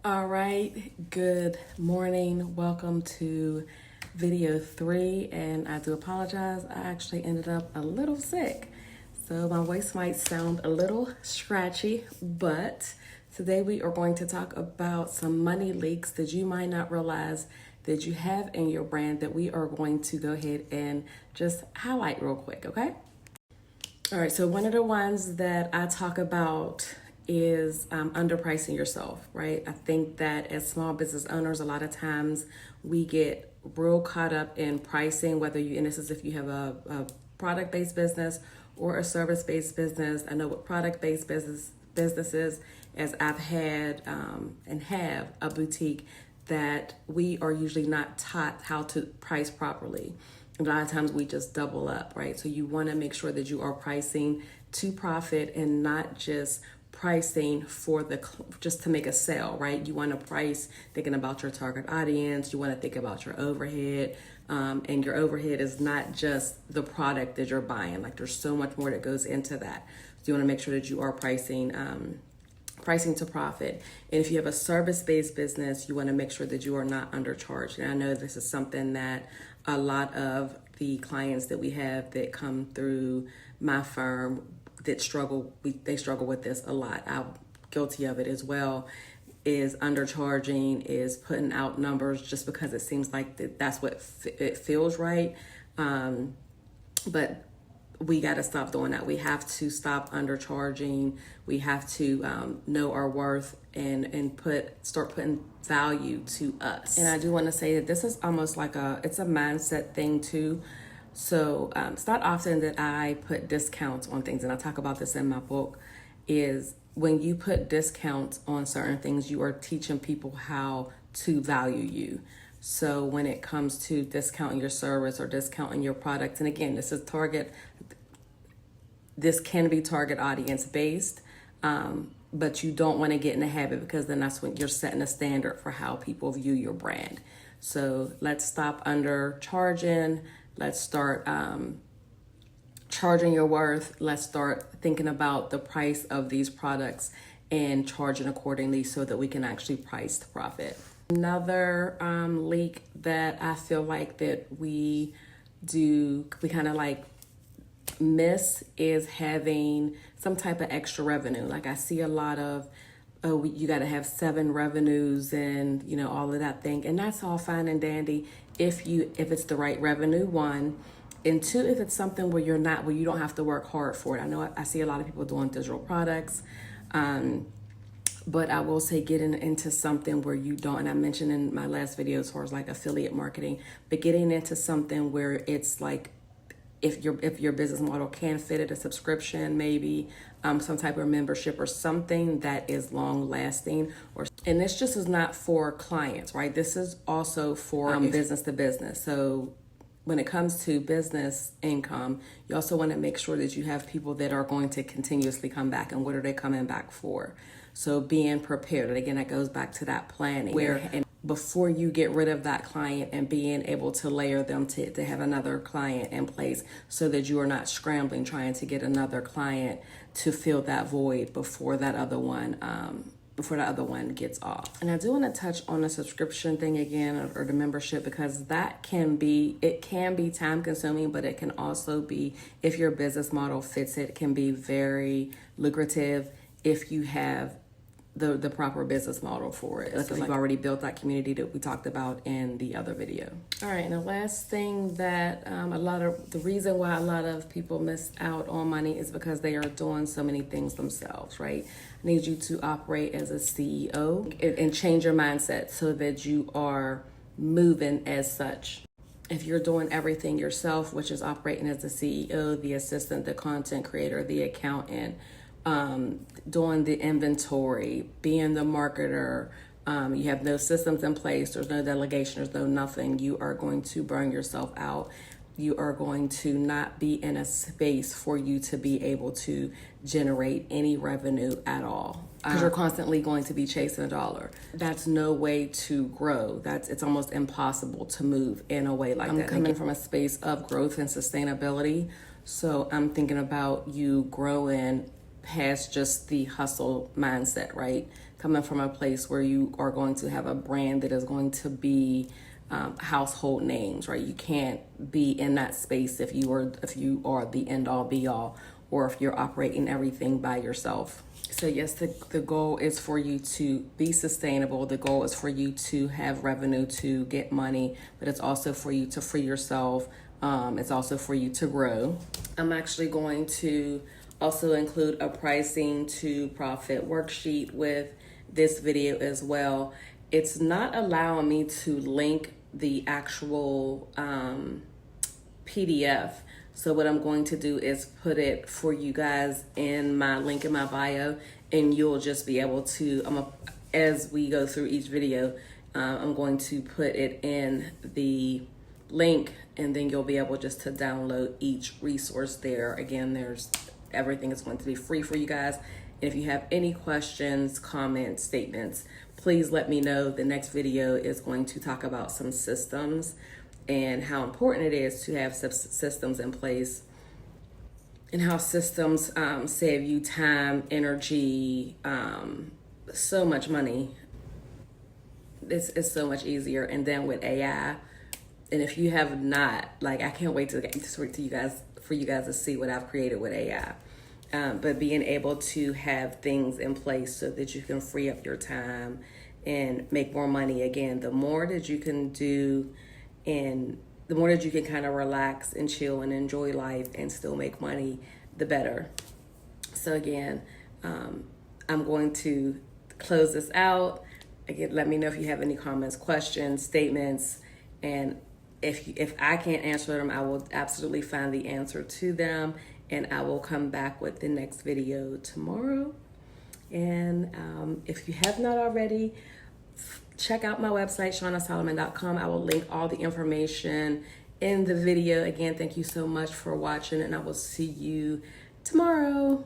All right, good morning. Welcome to video 3, and I do apologize. I actually ended up a little sick, so my voice might sound a little scratchy, but today we are going to talk about some money leaks that you might not realize that you have in your brand that we are going to go ahead and just highlight real quick, okay? All right, so one of the ones that I talk about is underpricing yourself, right? I think that as small business owners, a lot of times we get real caught up in pricing, whether you, and this is if you have a product-based business or a service-based business. I know what product-based businesses, as I've had and have a boutique, that we are usually not taught how to price properly. A lot of times we just double up, right? So you want to make sure that you are pricing to profit and not just pricing for just to make a sale, right? You want to price thinking about your target audience. You want to think about your overhead, and your overhead is not just the product that you're buying. Like there's so much more that goes into that. So you want to make sure that you are pricing to profit. And if you have a service-based business, you want to make sure that you are not undercharged. And I know this is something that a lot of the clients that we have that come through my firm that they struggle with this a lot. I'm guilty of it as well, is undercharging, is putting out numbers just because it seems like that's what it feels right. But we got to stop doing that. We have to stop undercharging. We have to know our worth and start putting value to us. And I do want to say that this is almost like it's a mindset thing too. So it's not often that I put discounts on things, and I talk about this in my book, is when you put discounts on certain things, you are teaching people how to value you. So when it comes to discounting your service or discounting your products, and again, this can be target audience based, but you don't want to get in the habit, because then that's when you're setting a standard for how people view your brand. So let's stop undercharging. Let's start charging your worth. Let's start thinking about the price of these products and charging accordingly so that we can actually price to profit. Another leak that I feel like that we kind of like miss is having some type of extra revenue. Like I see a lot of, you got to have 7 revenues and all of that thing, and that's all fine and dandy if it's the right revenue, 1, and 2, if it's something where you don't have to work hard for it. I know I see a lot of people doing digital products, but I will say getting into something where you don't, and I mentioned in my last video as far as like affiliate marketing, but getting into something where it's like, if your business model can fit it, a subscription, maybe some type of membership or something that is long lasting. And this just is not for clients, right? This is also for business to business. So when it comes to business income, you also want to make sure that you have people that are going to continuously come back, and what are they coming back for? So being prepared, and again, that goes back to that planning and before you get rid of that client, and being able to layer them to have another client in place so that you are not scrambling trying to get another client to fill that void before that other one gets off. And I do want to touch on the subscription thing again, or the membership, because it can be time consuming, but it can also be, if your business model fits it, can be very lucrative if you have the proper business model for it. So you've already built that community that we talked about in the other video. All right, and the last thing that the reason why a lot of people miss out on money is because they are doing so many things themselves, right? I need you to operate as a CEO and change your mindset so that you are moving as such. If you're doing everything yourself, which is operating as the CEO, the assistant, the content creator, the accountant, doing the inventory, being the marketer, you have no systems in place, there's no delegation, there's no nothing, you are going to burn yourself out. You are going to not be in a space for you to be able to generate any revenue at all, because you're constantly going to be chasing a dollar. That's no way to grow. It's almost impossible to move in a way like that. I'm coming from a space of growth and sustainability, so I'm thinking about you growing past just the hustle mindset, right? coming from a place where you are going to have a brand that is going to be household names, right? You can't be in that space if you are the end all be all, or if you're operating everything by yourself. So yes, the goal is for you to be sustainable. The goal is for you to have revenue, to get money, but it's also for you to free yourself. It's also for you to grow. I'm actually going to also include a pricing to profit worksheet with this video as well. It's not allowing me to link the actual PDF. So what I'm going to do is put it for you guys in my link in my bio, and you'll just be able to, as we go through each video, I'm going to put it in the link, and then you'll be able just to download each resource there. Again, everything is going to be free for you guys. And if you have any questions, comments, statements, please let me know. The next video is going to talk about some systems and how important it is to have systems in place, and how systems save you time, energy, so much money. It's so much easier. And then with AI, and if you have not, like, I can't wait to get to you guys, for you guys to see what I've created with AI. But being able to have things in place so that you can free up your time and make more money. Again, the more that you can do, and the more that you can kind of relax and chill and enjoy life and still make money, the better. So again, I'm going to close this out. Again, let me know if you have any comments, questions, statements, and if I can't answer them, I will absolutely find the answer to them, and I will come back with the next video tomorrow. And if you have not already, check out my website, ShaunaSolomon.com. I will link all the information in the video. Again, thank you so much for watching, and I will see you tomorrow.